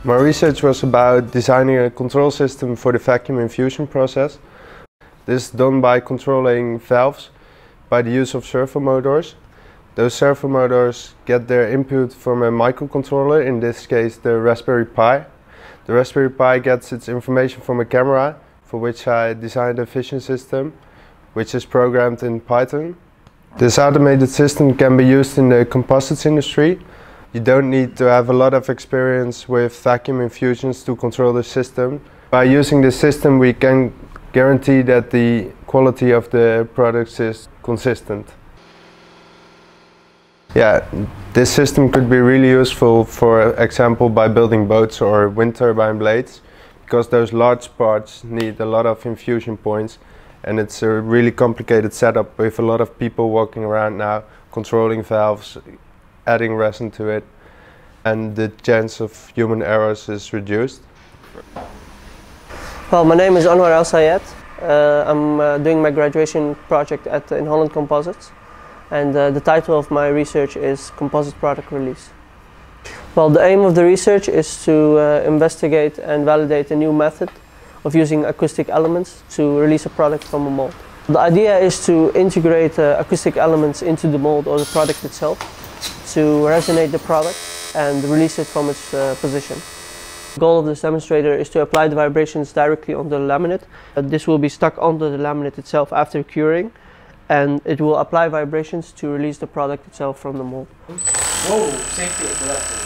My research was about designing a control system for the vacuum infusion process. This is done by controlling valves by the use of servo motors. Those servo motors get their input from a microcontroller, in this case the Raspberry Pi. The Raspberry Pi gets its information from a camera, for which I designed a vision system, which is programmed in Python. This automated system can be used in the composites industry. You don't need to have a lot of experience with vacuum infusions to control the system. By using this system we can guarantee that the quality of the products is consistent. Yeah, this system could be really useful, for example, by building boats or wind turbine blades, because those large parts need a lot of infusion points, and it's a really complicated setup with a lot of people walking around now, controlling valves, adding resin to it, and the chance of human errors is reduced. Well, my name is Anwar El-Sayed. I'm doing my graduation project at Inholland Composites, and the title of my research is Composite Product Release. Well, the aim of the research is to investigate and validate a new method of using acoustic elements to release a product from a mold. The idea is to integrate acoustic elements into the mold or the product itself, to resonate the product and release it from its position. The goal of this demonstrator is to apply the vibrations directly on the laminate. This will be stuck onto the laminate itself after curing, and it will apply vibrations to release the product itself from the mold. Whoa, safety is left.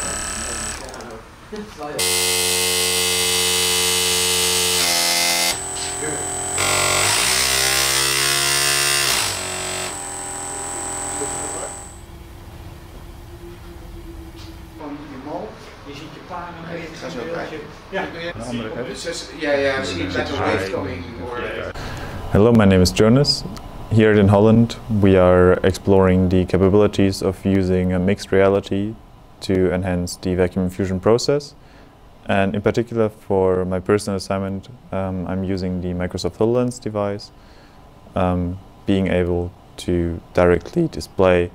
Van je mol, je ziet je paren even. Ja, zie je like a wave coming. Hello, my name is Jonas. Here in Holland we are exploring the capabilities of using a mixed reality to enhance the vacuum infusion process, and in particular for my personal assignment I'm using the Microsoft HoloLens device, being able to directly display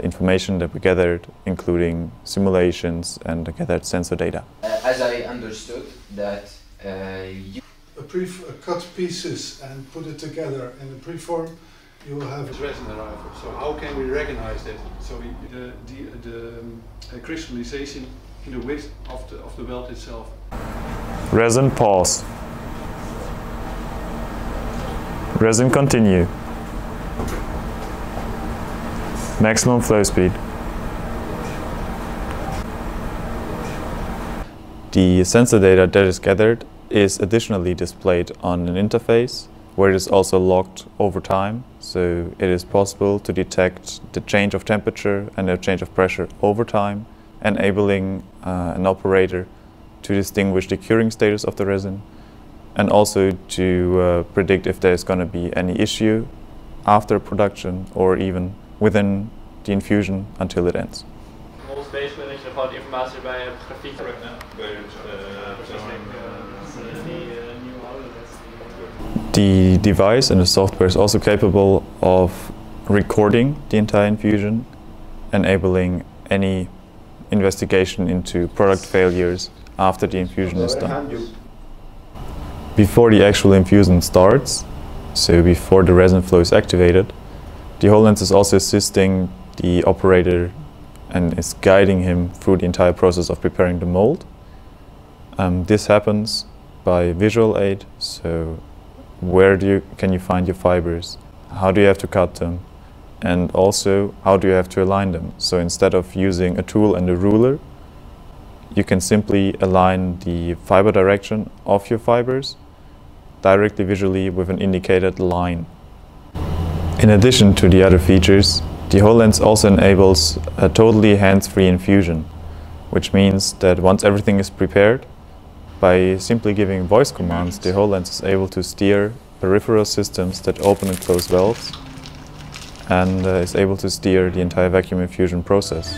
information that we gathered, including simulations and gathered sensor data. As I understood that you cut pieces and put it together in the preform, you will have resin arrival. So how can we recognize that? So the crystallization in the width of the weld itself. Resin pause. Resin continue. Maximum flow speed. The sensor data that is gathered is additionally displayed on an interface where it is also logged over time, so it is possible to detect the change of temperature and the change of pressure over time, enabling an operator to distinguish the curing status of the resin, and also to predict if there is going to be any issue after production or even within the infusion until it ends. Ons bezig bent dat je er gewoon informatie erbij hebt, grafiek. The device and the software is also capable of recording the entire infusion, enabling any investigation into product failures after the infusion is done. Before the actual infusion starts, so before the resin flow is activated, the HoloLens is also assisting the operator and is guiding him through the entire process of preparing the mold. This happens by visual aid, so where can you find your fibers, how do you have to cut them, and also how do you have to align them. So instead of using a tool and a ruler, you can simply align the fiber direction of your fibers directly visually with an indicated line. In addition to the other features, the HoloLens also enables a totally hands-free infusion, which means that once everything is prepared, by simply giving voice commands, the HoloLens is able to steer peripheral systems that open and close valves, and is able to steer the entire vacuum infusion process.